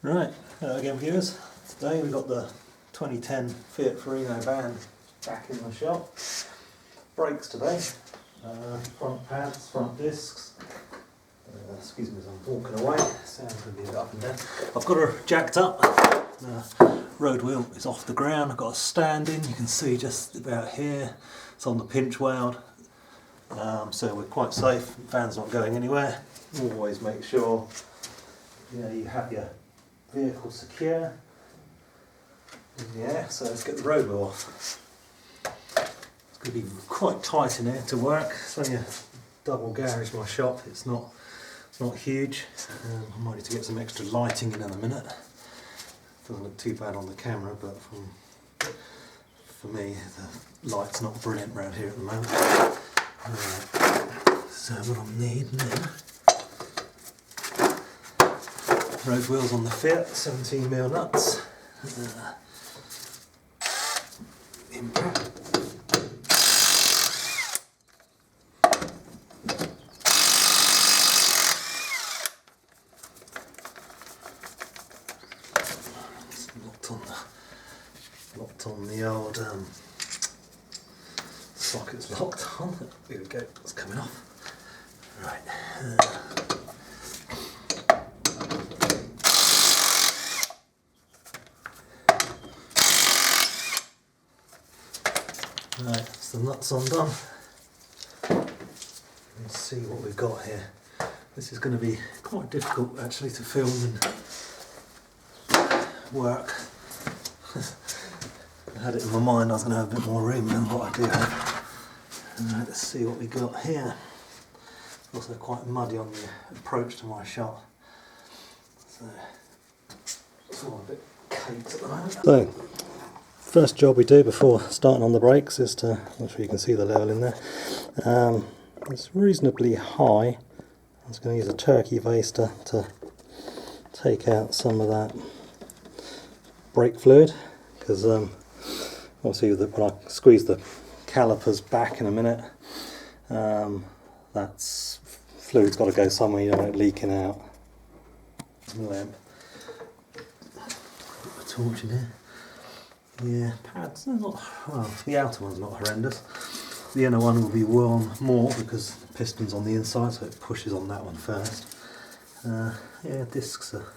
Right, hello again viewers. Today we've got the 2010 Fiat Fiorino van back in the shop. Brakes today, front pads, front discs. Excuse me as I'm walking away, sound's going to be a bit up and down. I've got her jacked up, the road wheel is off the ground, I've got a stand in, you can see just about here, it's on the pinch weld. So we're quite safe, the van's not going anywhere. Always make sure you have your vehicle secure. Yeah, so let's get the road wheel off. It's going to be quite tight in here to work. It's only a double garage, my shop. It's not huge. I might need to get some extra lighting in a minute. Doesn't look too bad on the camera, but for me the light's not brilliant around here at the moment. So what I'll need now, road wheels on the Fiat, 17mm nuts, impact. It's locked on the old socket's locked on. Here we go, it's coming off. Right. Right, that's the nuts undone. Let's see what we've got here. This is going to be quite difficult actually to film and work. I had it in my mind I was going to have a bit more room than what I do have. Right, let's see what we got here. It's also quite muddy on the approach to my shop. So it's all a bit caked at the moment. So, first job we do before starting on the brakes is to, I'm sure you can see the level in there. It's reasonably high. I was going to use a turkey baster to take out some of that brake fluid, because obviously when I squeeze the calipers back in a minute, that's fluid's got to go somewhere, you don't want it leaking out. Lamp. Put the torch in here. Yeah, pads, they're not, well, the outer one's not horrendous. The inner one will be worn more because the piston's on the inside, so it pushes on that one first. Yeah, discs are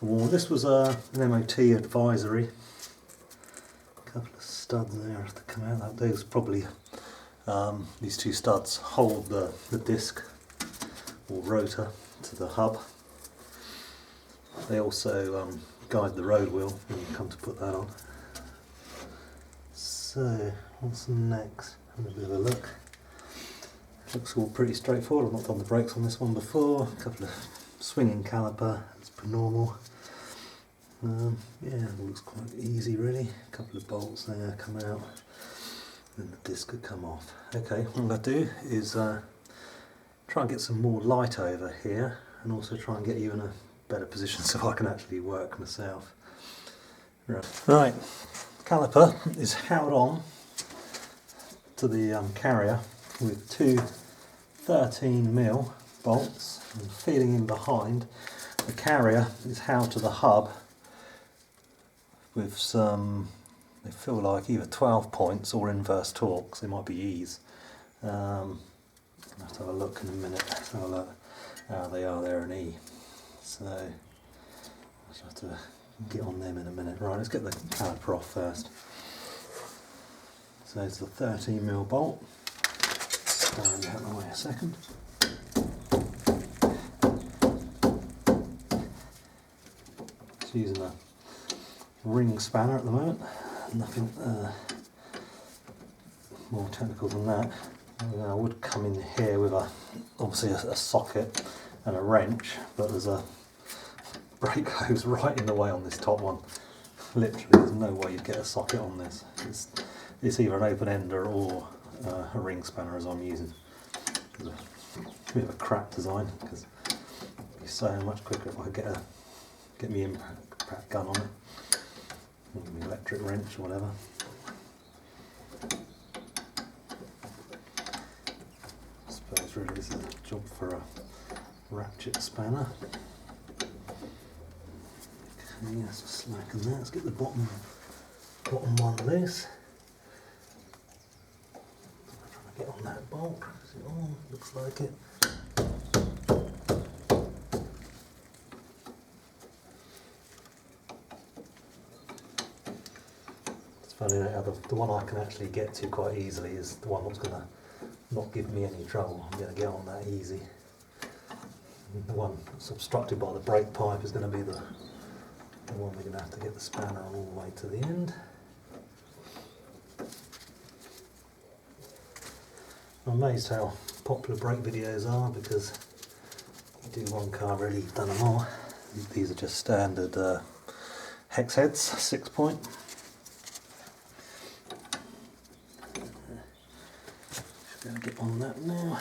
worn. This was an MOT advisory. A couple of studs there have to come out. Those probably, these two studs hold the disc or rotor to the hub. They also guide the road wheel when you come to put that on. So, what's next? Have a bit of a look. Looks all pretty straightforward. I've not done the brakes on this one before. A couple of swinging caliper, that's pretty normal. Yeah, it looks quite easy really. A couple of bolts there come out, and the disc could come off. Okay, what I'm going to do is try and get some more light over here, and also try and get you in a better position so I can actually work myself. Right, caliper is held on to the carrier with two 13mm bolts, and feeding in behind the carrier is held to the hub with some, they feel like either 12 points or inverse torques. They might be E's. I'll have to have a look in a minute. Have a look. They are there an E. So I'll just have to get on them in a minute. Right, let's get the caliper off first. So it's the 13mm bolt. Stand out of the way a second. Just using a ring spanner at the moment. Nothing more technical than that. I would come in here with obviously a socket and a wrench, but there's a brake hose right in the way on this top one. Literally, there's no way you'd get a socket on this. It's either an open ender or a ring spanner, as I'm using. It's a bit of a crap design because it'd be so much quicker if I could get me impact gun on it, or an electric wrench or whatever. I suppose really this is a job for a ratchet spanner. Yeah, let's just slacken that. Let's get the bottom one loose. I'm trying to get on that bolt. Is it on? Looks like it. It's funny how the one I can actually get to quite easily is the one that's going to not give me any trouble. I'm going to get on that easy. And the one that's obstructed by the brake pipe is going to be the one we're going to have to get the spanner on all the way to the end. I'm amazed how popular brake videos are, because you do one car really, you've done them all. These are just standard hex heads, 6-point. Just going to get on that now.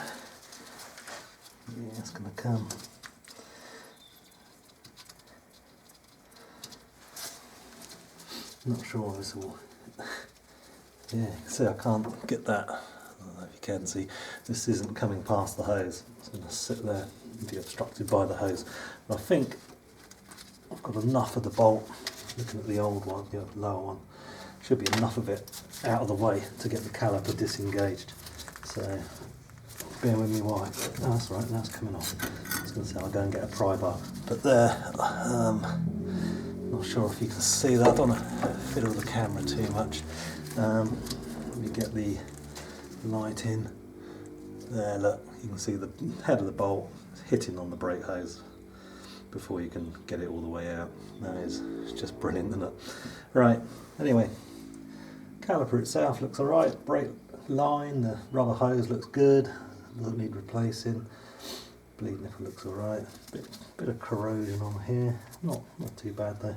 Yeah, it's going to come. Not sure this will. Yeah, see, I can't get that. I don't know if you can see. This isn't coming past the hose. It's going to sit there and be obstructed by the hose. But I think I've got enough of the bolt. Looking at the old one, the lower one, should be enough of it out of the way to get the caliper disengaged. So bear with me while. Oh, that's right. Now it's coming off. I was going to say I'll go and get a pry bar. But there. Not sure if you can see that. I don't want to fiddle the camera too much. Let me get the light in. There, look, you can see the head of the bolt hitting on the brake hose before you can get it all the way out. That is, it's just brilliant, isn't it? Right, anyway, caliper itself looks alright. Brake line, the rubber hose looks good, doesn't need replacing. Bleed nipple looks alright. Bit of corrosion on here. Not too bad though.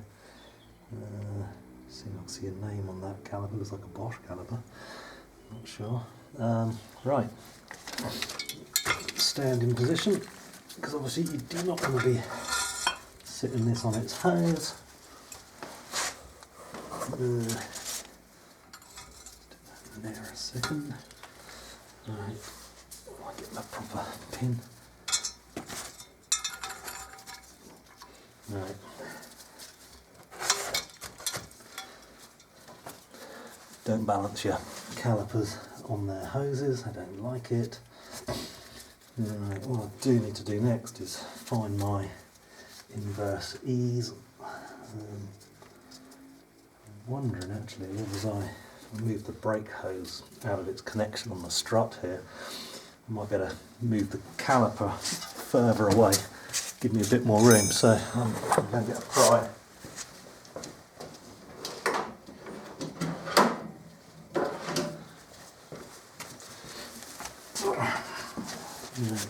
See, I can see a name on that caliper. Looks like a Bosch caliper. Not sure. Right. Stand in position, because obviously you do not want to be sitting this on its hose. There a second. Right. I'll get my proper pin. Right. Don't balance your calipers on their hoses, I don't like it. Right, what I do need to do next is find my inverse ease. I'm wondering actually whether I move the brake hose out of its connection on the strut here, I might better move the caliper further away, give me a bit more room. So I'm going to get a pry. Right.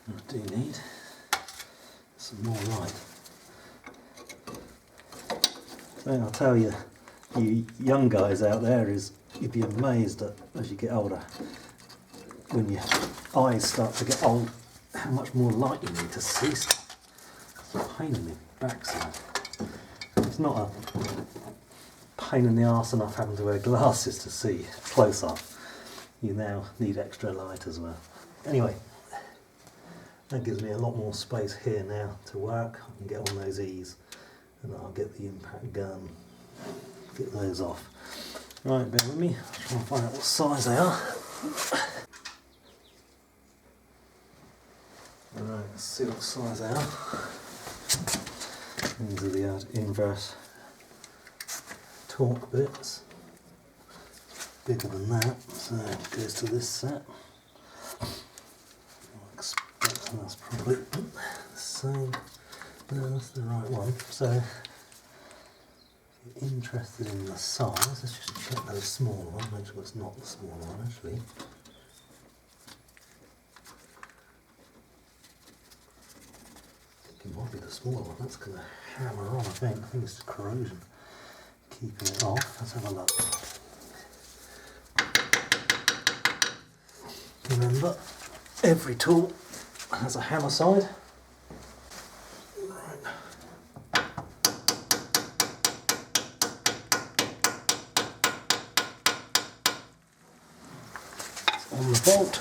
I do need some more light. So I'll tell you, you young guys out there, is you'd be amazed at, as you get older, when your eyes start to get old, how much more light you need to see. It's a pain in the backside. It's not a pain in the arse enough having to wear glasses to see close up. You now need extra light as well. Anyway, that gives me a lot more space here now to work. I can get on those E's and I'll get the impact gun, get those off. Right, bear with me, I'll try and find out what size they are. Right, let's see what size they are. These are the inverse torque bits. Bigger than that, so it goes to this set. I expect that's probably the same. No, that's the right one. So, if you're interested in the size, let's just check those smaller ones, make sure it's not the smaller one actually. It might be the smaller one, that's going to hammer on, I think. I think it's the corrosion keeping it off. Let's have a look. Remember, every tool has a hammer side. Right. On the bolt,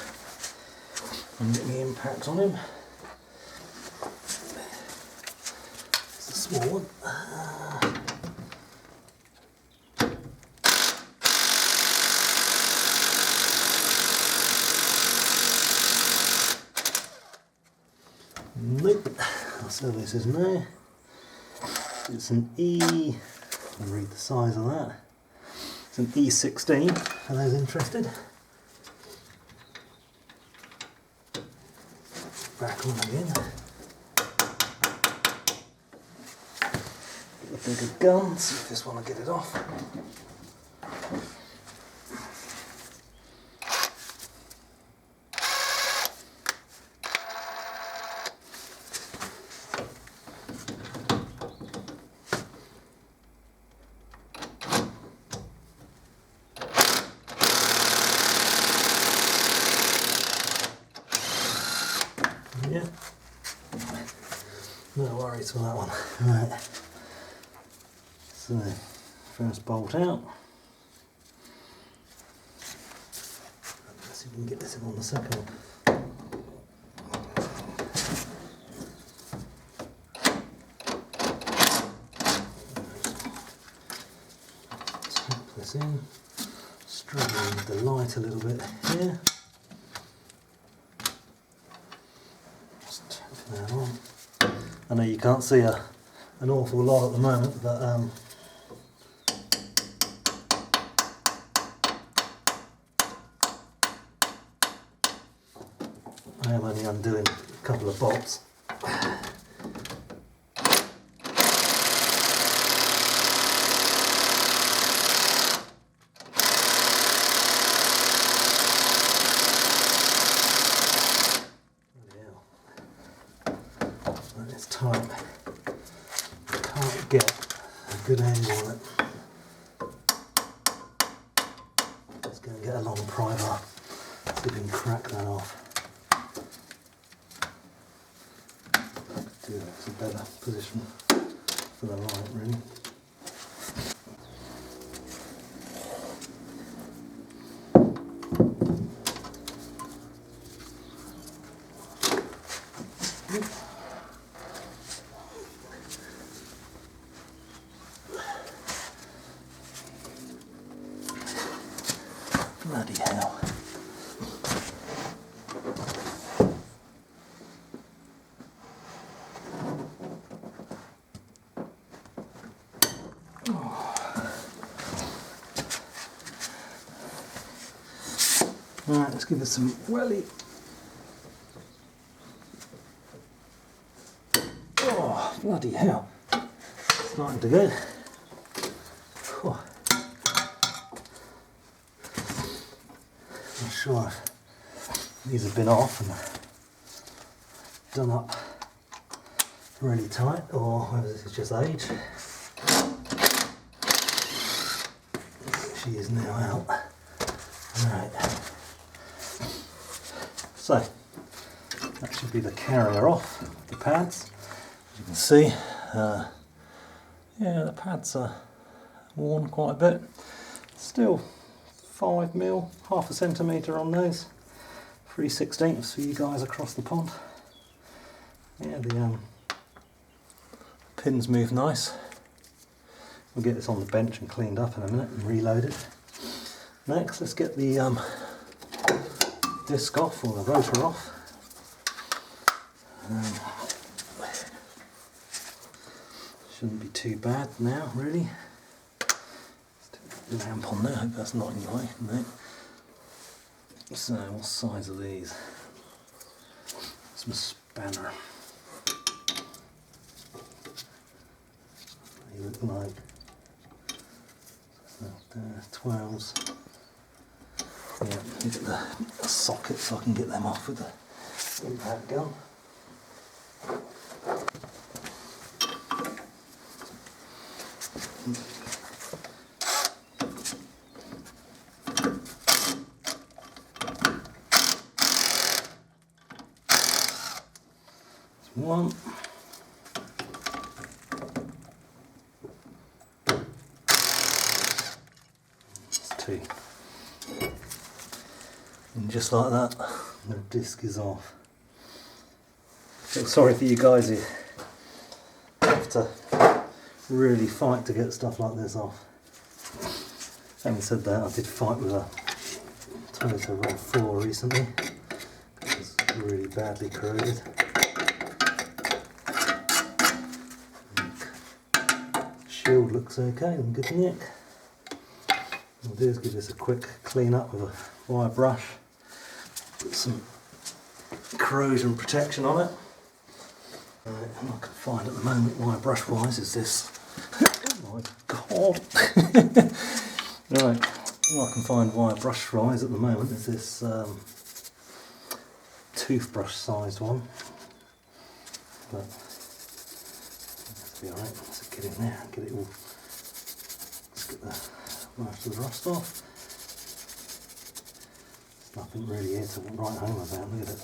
and get the impact on him. It's the small one. Nope, our service is no. It's an E, I'll read the size of that. It's an E16 for those interested. Back on again. Get a bigger gun, see if this one will get it off. Yeah, no worries with that one. Right, so first bolt out. Let's see if we can get this in on the second one. Tap this in, struggling with the light a little bit here. That on. I know you can't see an awful lot at the moment, but I am only undoing a couple of bolts. It's tight. Can't get a good angle on it. Let's go and get a long pry bar. See if we can crack that off. It's a better position for the light, really. Bloody hell. Right, let's give it some welly. Oh, bloody hell. Starting to go. Oh. Not sure if these have been off and done up really tight or whether this is just age. She is now out. Right. So, that should be the carrier off the pads. As you can see, yeah, the pads are worn quite a bit. Still 5mm, half a centimetre on those. 3/16 for you guys across the pond. Yeah, the pins move nice. We'll get this on the bench and cleaned up in a minute and reloaded. Next, let's get the disc off, or the rotor off. Shouldn't be too bad now, really. Let's take the lamp on there, hope that's not in your way. No. So, what size are these? Some spanner. They look like 12s. Yeah, get the socket so I can get them off with the impact gun. That's one. That's two. And just like that, the disc is off. So sorry for you guys who have to really fight to get stuff like this off. Having said that, I did fight with a Toyota RAV4 recently. It was really badly corroded. Shield looks okay, in good nick. What I'll do is give this a quick clean up with a wire brush. Put some corrosion protection on it. All I can find at the moment wire brush wise is this. Oh my god! Right, all I can find wire brush wise at the moment is this toothbrush sized one. But that's be alright, let's get in there and get it all. Let's get the most of the rust off. There's nothing really here to write home about, look at it.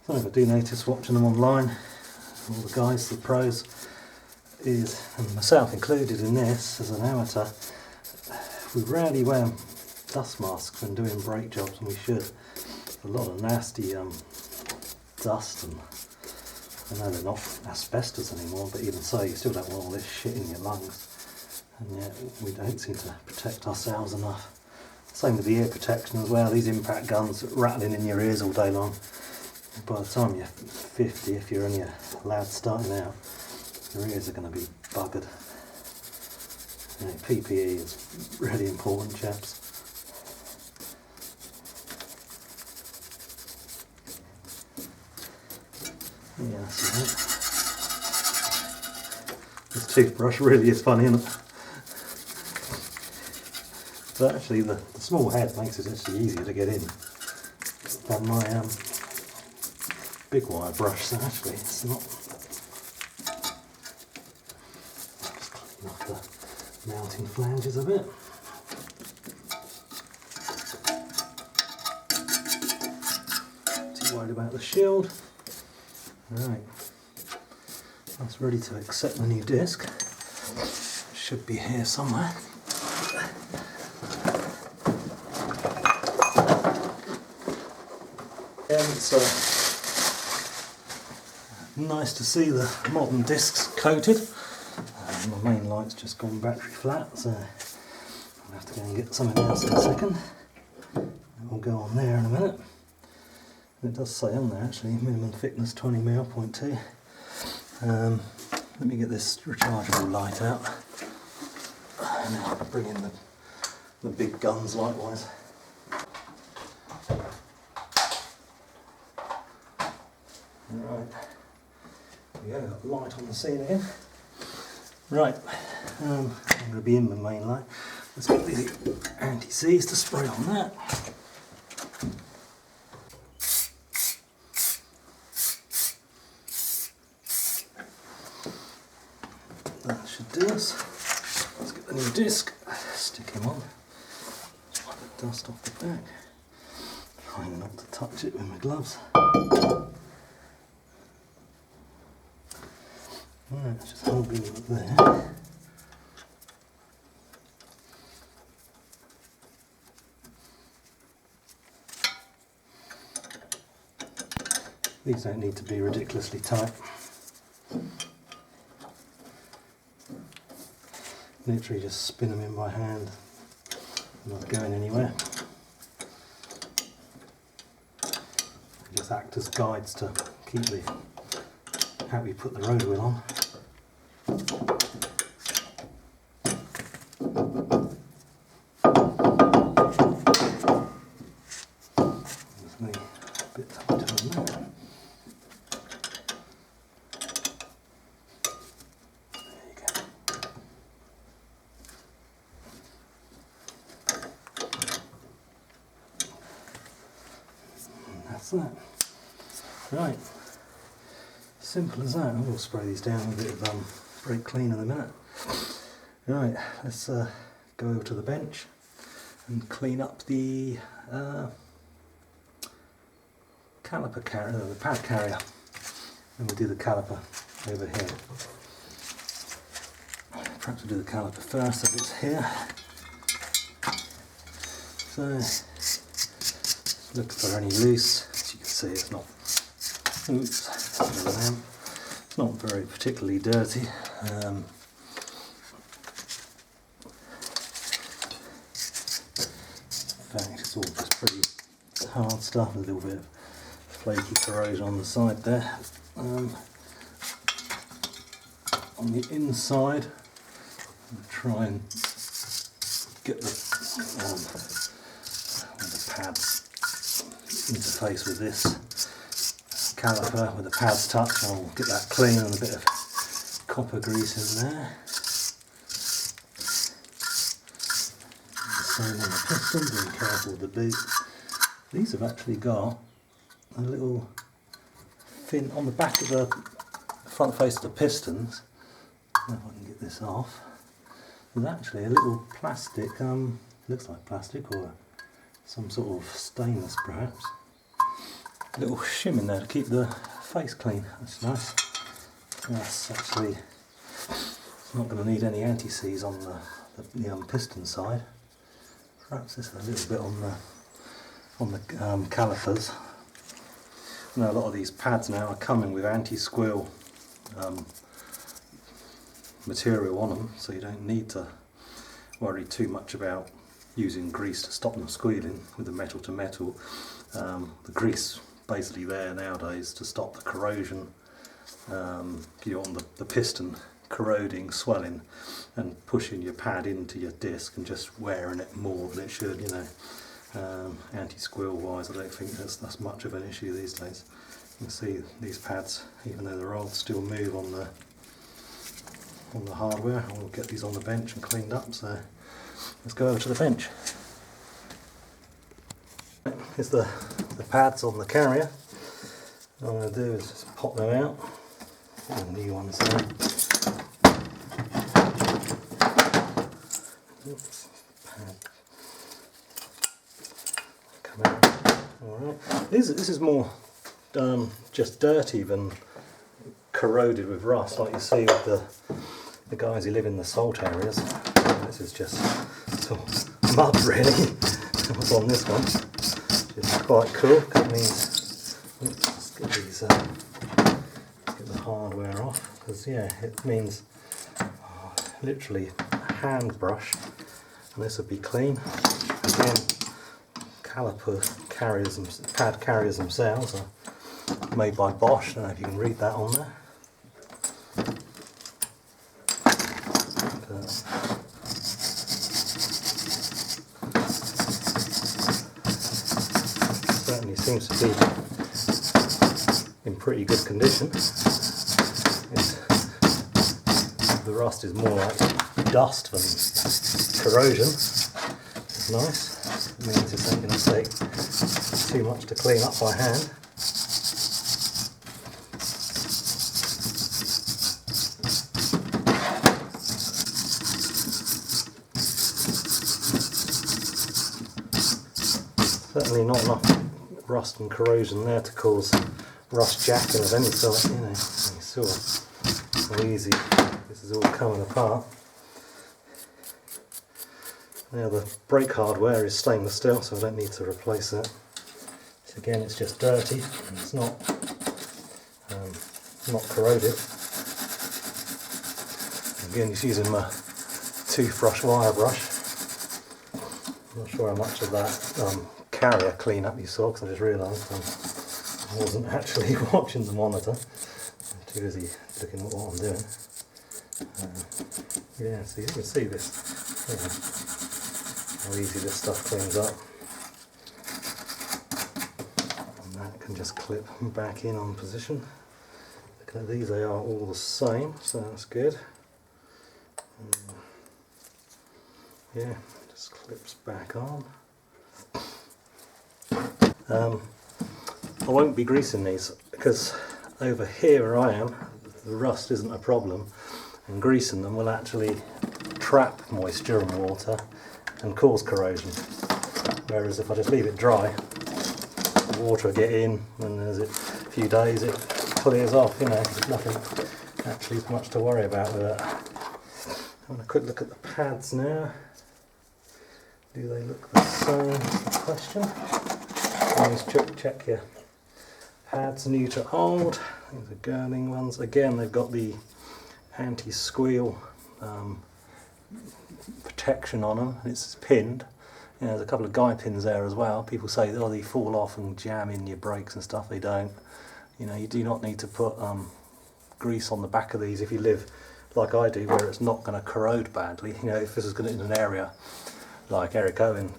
Something I do notice watching them online, all the guys, the pros, is, and myself included in this as an amateur, we rarely wear dust masks when doing brake jobs, and we should. A lot of nasty dust, and I know they're not asbestos anymore, but even so you still don't want all this shit in your lungs, and yet we don't seem to protect ourselves enough. Same with the ear protection as well, these impact guns rattling in your ears all day long. By the time you're 50, if you're only a lad starting out, your ears are going to be buggered. You know, PPE is really important, chaps. Yeah, that's right. This toothbrush really is funny, isn't it? But actually the small head makes it actually easier to get in than my big wire brush, so actually it's not. Just clean up the mounting flanges a bit. Too worried about the shield. Right, that's ready to accept the new disc. Should be here somewhere. It's nice to see the modern discs coated. My main light's just gone battery flat, so I'll have to go and get something else in a second. We'll go on there in a minute. It does say on there actually, minimum thickness 20mm, 0.2. Let me get this rechargeable light out, and then I'll bring in the big guns likewise. Right, we go, got light on the scene again. Right, I'm going to be in the main light. Let's get the anti-seize to spray on that. That should do us. Let's get the new disc, stick him on, wipe the dust off the back. Trying not to touch it with my gloves. Right, just holding it there. These don't need to be ridiculously tight. Literally just spin them in by hand, not going anywhere. They just act as guides to keep how we put the road wheel on. There's me a bit tighter on that. There you go. And that's that. Right. Simple as that. I will spray these down with a bit of brake clean in a minute. Right, let's go over to the bench and clean up the caliper carrier, the pad carrier, and we'll do the caliper over here. Perhaps we'll do the caliper first, so it's here. So look for any loose. As you can see, it's not. Oops, it's not very particularly dirty. In fact, it's all just pretty hard stuff. A little bit of flaky corrosion on the side there. On the inside, I'll try and get the pads interface with this caliper with the pads touch. I'll get that clean and a bit of copper grease in there. The same on the piston, being careful with the boot. These have actually got a little fin on the back of the front face of the pistons. If I can get this off, there's actually a little plastic, looks like plastic or some sort of stainless perhaps. A little shim in there to keep the face clean. That's nice. That's actually, it's not going to need any anti-seize on the piston side. Perhaps this a little bit on the calipers. Now a lot of these pads now are coming with anti-squeal material on them, so you don't need to worry too much about using grease to stop them squealing with the metal to metal. The grease basically there nowadays to stop the corrosion on the piston corroding, swelling and pushing your pad into your disc and just wearing it more than it should, you know. Anti-squeal wise, I don't think that's much of an issue these days. You can see these pads, even though they're old, still move on the hardware. I'll get these on the bench and cleaned up, so let's go over to the bench. Here's the pads on the carrier. What I'm going to do is just pop them out. The new ones there. Oops, pad. Come out. Alright. This is more just dirty than corroded with rust, like you see with the guys who live in the salt areas. This is just sort of mud really. What's on this one? It's quite cool. That means, let's get these, get the hardware off, because yeah, it means literally a hand brush, and this would be clean. Again, pad carriers themselves are made by Bosch. I don't know if you can read that on there. Certainly seems to be in pretty good condition. The rust is more like dust than corrosion. It's nice. It means it's not going to take too much to clean up by hand. Certainly not enough rust and corrosion there to cause rust jacking of any sort, you know. You saw how easy this is all coming apart. Now the brake hardware is stainless steel, so I don't need to replace that. So again, it's just dirty, and it's not corroded. Again, just using my toothbrush wire brush. I'm not sure how much of that carrier cleanup you saw, because I just realised I wasn't actually watching the monitor. I'm too busy looking at what I'm doing. Yeah, so you can see this, how easy this stuff cleans up. And that can just clip back in on position. Looking at these, they are all the same, so that's good. Yeah, just clips back on. I won't be greasing these because over here where I am, the rust isn't a problem, and greasing them will actually trap moisture and water and cause corrosion. Whereas if I just leave it dry, the water will get in, and as a few days it clears off, you know, there's nothing actually much to worry about with it. Having a quick look at the pads now. Do they look the same? That's the question. Always check your pads new to old. These are Gurning ones. Again, they've got the anti-squeal protection on them. It's pinned. You know, there's a couple of guide pins there as well. People say, oh, they fall off and jam in your brakes and stuff. They don't. You know, you do not need to put grease on the back of these if you live like I do, where it's not going to corrode badly. You know, if this is going to in an area like Eric Owen,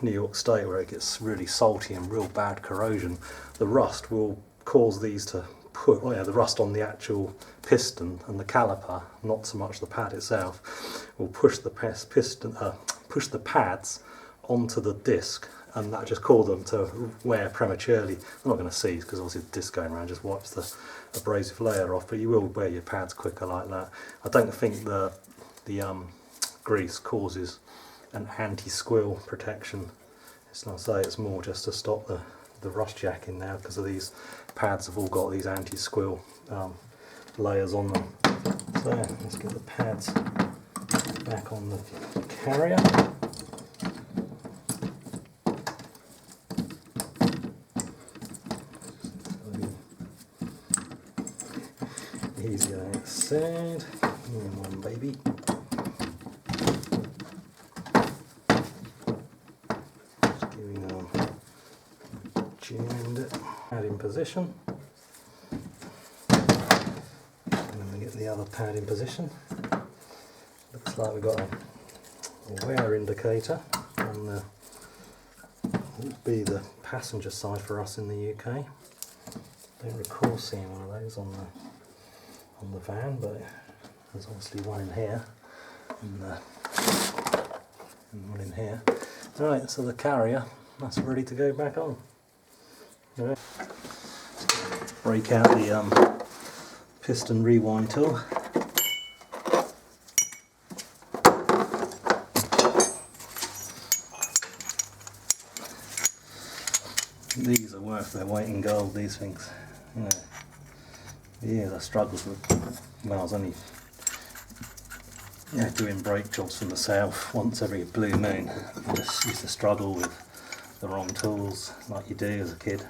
New York State, where it gets really salty and real bad corrosion, the rust will cause these to put, well, yeah, the rust on the actual piston and the caliper, not so much the pad itself, will push the push the pads onto the disc, and that just cause them to wear prematurely. I'm not going to seize because obviously the disc going around just wipes the abrasive layer off, but you will wear your pads quicker like that. I don't think the grease causes an anti-squeal protection. It's not say, it's more just to stop the rust jacking now, because of these pads have all got these anti-squeal layers on them. So let's get the pads back on the carrier. Easy than it said. Come on, baby. Just giving them jammed it. Pad in position. And then we get the other pad in position. Looks like we've got a wear indicator on the, would be the passenger side for us in the UK. Don't recall seeing one of those on the van, but there's obviously one in here and one in here. Right, so the carrier, that's ready to go back on. Right. Break out the piston rewind tool. These are worth their weight in gold, these things. You know, years I struggled with when I was only doing brake jobs for myself once every blue moon. I just used to struggle with the wrong tools, like you do as a kid.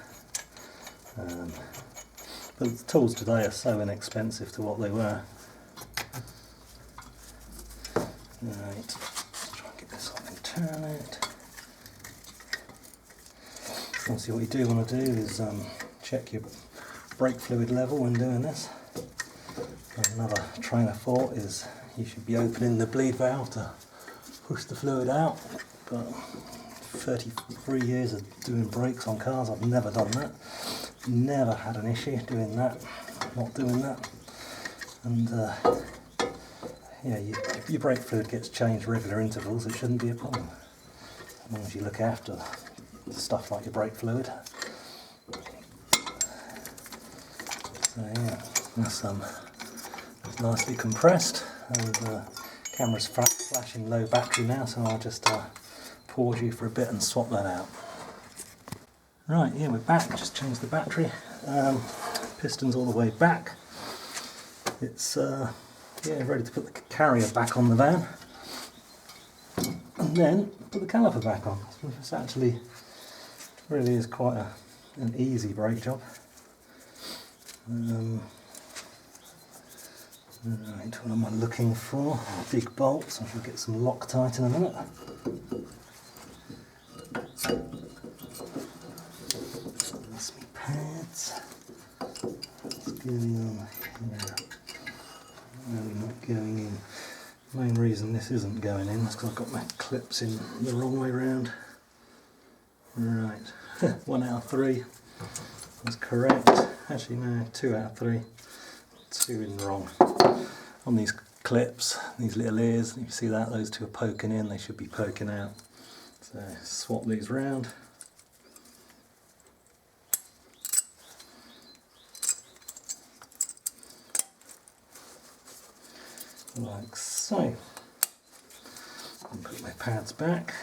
But the tools today are so inexpensive to what they were. Right, let's try and get this off and turn it. Obviously what you do want to do is check your brake fluid level when doing this. And another train of thought is you should be opening the bleed valve to push the fluid out, but 33 years of doing brakes on cars, I've never done that. Never had an issue doing that, not doing that. And your brake fluid gets changed regular intervals, it shouldn't be a problem. As long as you look after stuff like your brake fluid. So yeah, that's nicely compressed, and the camera's flashing low battery now, so I'll just pause you for a bit and swap that out. Right, yeah, we're back, just changed the battery. Piston's all the way back. It's ready to put the carrier back on the van, and then put the caliper back on. It's actually really is quite an easy brake job. Right, what am I looking for? Big bolts. I shall get some Loctite in a minute. That's my pads. What's going on here? No, not going in. Main reason this isn't going in is because I've got my clips in the wrong way round. Right, 1 out of 3 was correct. Actually no, 2 out of 3. 2 in wrong. On these clips, these little ears, you see that, those two are poking in, they should be poking out. So swap these round. Like so. And put my pads back.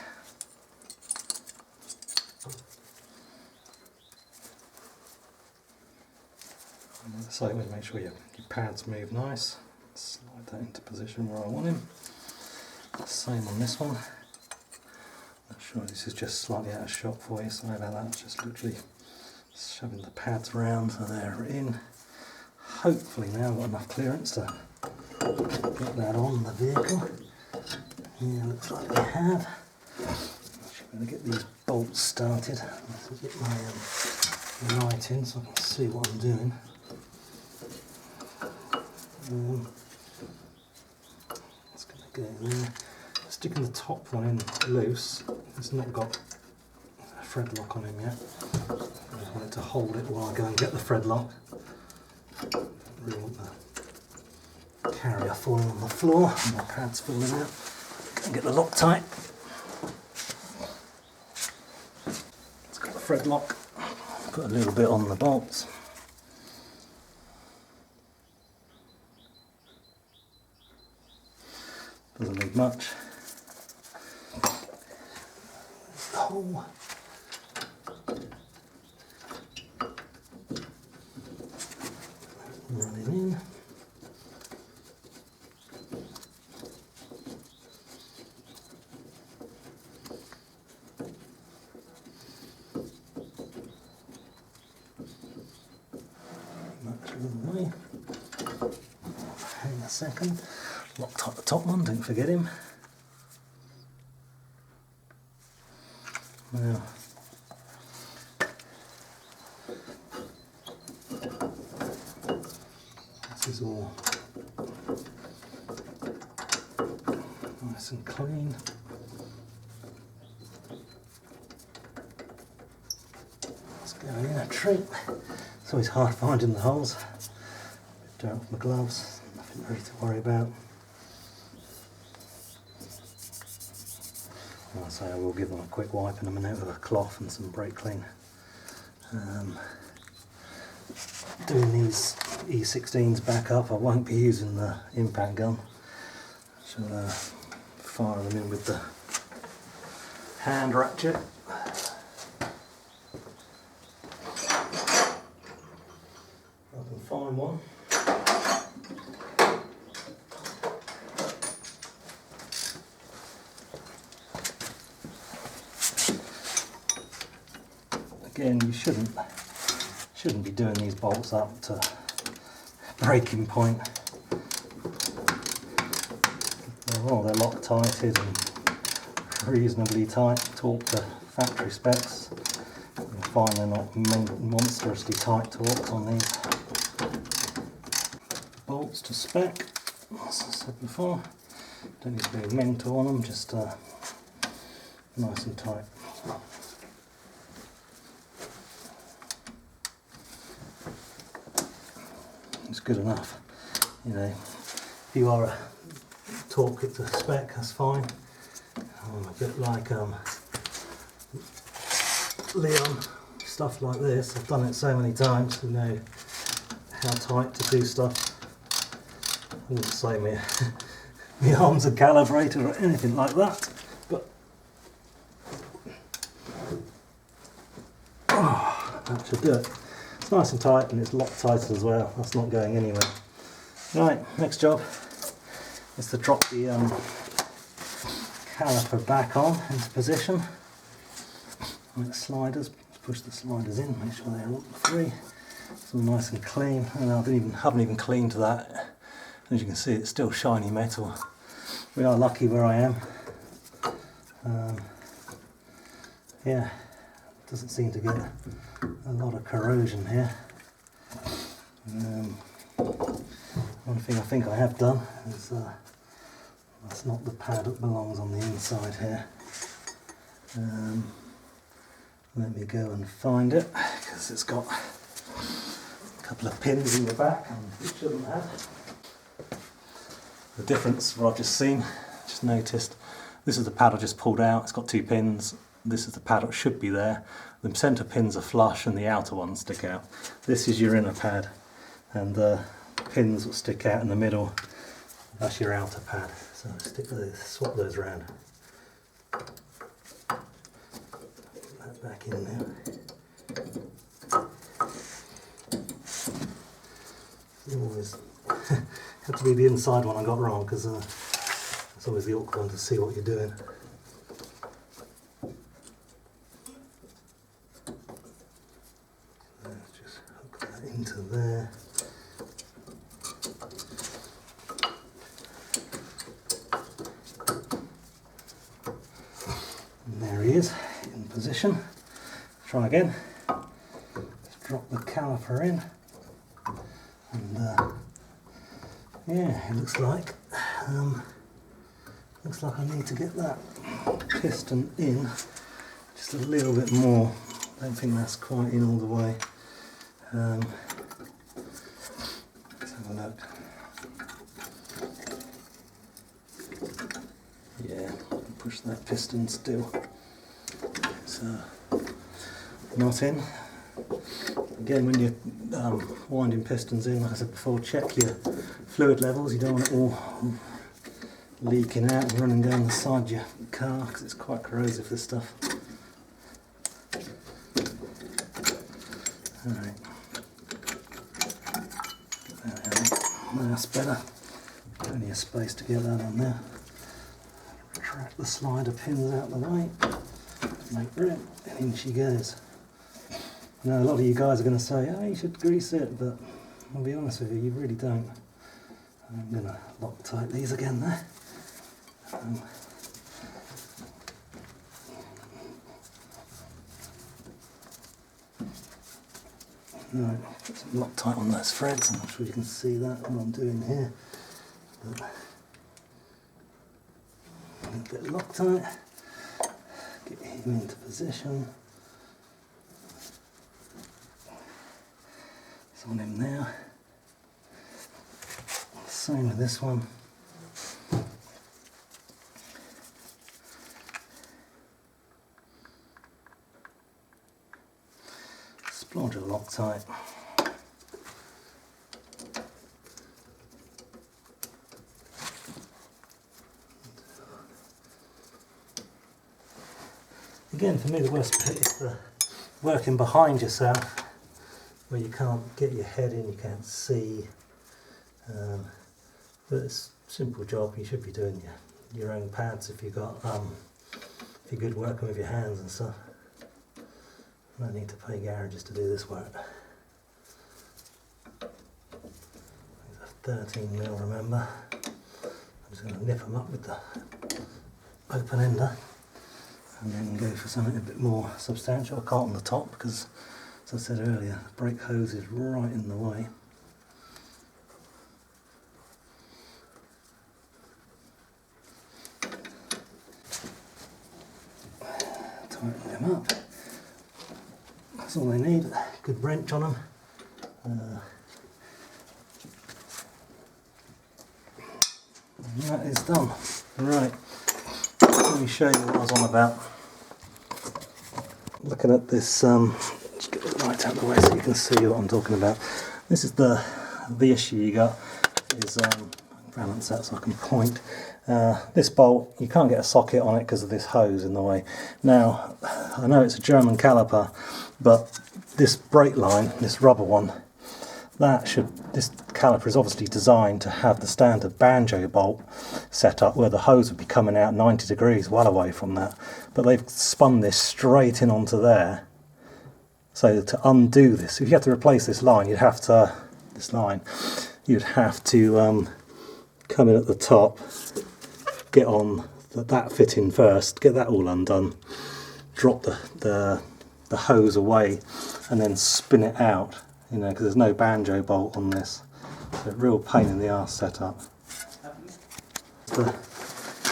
So make sure your pads move nice. Slide that into position where I want him. Same on this one. That Sure, this is just slightly out of shot for you, sorry about that. Just literally shoving the pads around so they're in. Hopefully now I've got enough clearance to get that on the vehicle. Yeah, looks like we have. I should be able to get these bolts started. Let's get my light in so I can see what I'm doing. It's going to go there. Sticking the top one in loose. It's not got a thread lock on him yet. I just want it to hold it while I go and get the thread lock. Don't really want the carrier falling on the floor and my pads falling out. And get the lock tight. It's got the thread lock. Put a little bit on the bolts. Doesn't need much. Hole. Running in. Way. Hang a second. Lock tight the top one, don't forget him. Now, this is all nice and clean. Let's go in a treat. It's always hard finding the holes. Dirt off my gloves, nothing really to worry about. I'll say I will give them a quick wipe in a minute with a cloth and some brake clean. Doing these E16s back up, I won't be using the impact gun. Shall fire them in with the hand ratchet. I can find one. Again, you shouldn't be doing these bolts up to breaking point. They're Loctited and reasonably tight, torque to factory specs. You'll find they're not monstrously tight torques on these. Bolts to spec, as I said before. Don't need to be a mental on them, just nice and tight. It's good enough, you know. If you are a torque it to spec, that's fine. I'm a bit like Leon, stuff like this. I've done it so many times to know how tight to do stuff. I wouldn't say my arms are calibrated or anything like that, but that should do it. It's nice and tight and it's Loctited as well, that's not going anywhere. Right, next job is to drop the caliper back on into position. Like sliders, push the sliders in, make sure they're all free. It's all nice and clean, and I haven't even cleaned that. As you can see, it's still shiny metal. We are lucky where I am. Yeah, doesn't seem to get a lot of corrosion here. One thing I think I have done is that's not the pad that belongs on the inside here. Let me go and find it, because it's got a couple of pins in the back and it shouldn't have. The difference, what I've just seen, just noticed, this is the pad I just pulled out, it's got two pins. This is the pad that should be there. The centre pins are flush and the outer ones stick out. This is your inner pad, and the pins that stick out in the middle, that's your outer pad. So swap those around. Put that back in there. You always have to be the inside one I got wrong, because it's always the awkward one to see what you're doing. into there. And there he is, in position. Try again. Just drop the caliper in. And yeah, it looks like I need to get that piston in just a little bit more. I don't think that's quite in all the way. Let's have a look. Yeah, push that piston still. It's not in. Again, when you're winding pistons in, like I said before, check your fluid levels. You don't want it all leaking out and running down the side of your car because it's quite corrosive, this stuff. Alright. That's better. Plenty of space to get that on there. Retract the slider pins out of the way. Make room, and in she goes. Now a lot of you guys are going to say, oh, you should grease it, but I'll be honest with you, you really don't. I'm going to Loctite these again there. Right, put some Loctite on those threads. I'm not sure you can see that, what I'm doing here. But a bit of Loctite, get him into position. It's on him now. Same with this one. Splodge of Loctite. Again, for me the worst bit is the working behind yourself, where you can't get your head in, you can't see. But it's a simple job. You should be doing your own pads if you've got if you're good working with your hands and stuff. No need to pay garages to do this work. These are 13mm, remember. I'm just going to nip them up with the open ender and then go for something a bit more substantial. I can't on the top because, as I said earlier, the brake hose is right in the way. Tighten them up. That's all they need. Good wrench on them. And that is done. Right, let me show you what I was on about. Looking at this, just get the light out of the way so you can see what I'm talking about. This is the issue you got, is balance that so I can point. This bolt, you can't get a socket on it because of this hose in the way. Now, I know it's a German caliper, but this brake line, this rubber one, this caliper is obviously designed to have the standard banjo bolt set up where the hose would be coming out 90 degrees, well away from that. But they've spun this straight in onto there. So to undo this, if you had to replace this line, you'd have to come in at the top, get on that fitting first, get that all undone, drop the hose away, and then spin it out. You know, because there's no banjo bolt on this, so real pain in the arse setup.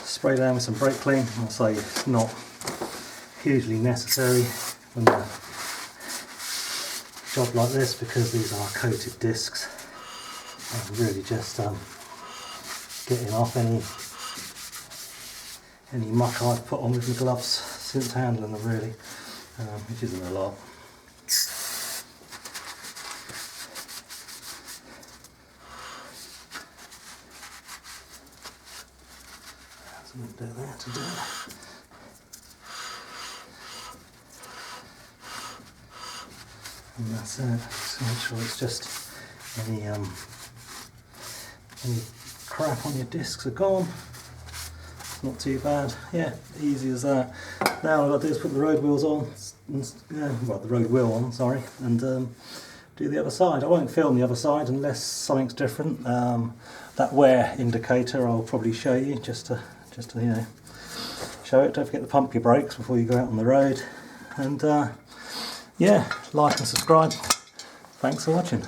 Spray down with some brake clean. I'll say it's not hugely necessary when a job like this because these are coated discs. I'm really just getting off any muck I've put on with my gloves since handling them, really, which isn't a lot. Do that to do it. And that's it. So make sure it's just any crap on your discs are gone. It's not too bad. Yeah, easy as that. Now all I've got to do is put the road wheels on. Well, the road wheel on, sorry, and do the other side. I won't film the other side unless something's different. That wear indicator I'll probably show you just to you know, show it. Don't forget to pump your brakes before you go out on the road. And yeah, like and subscribe. Thanks for watching.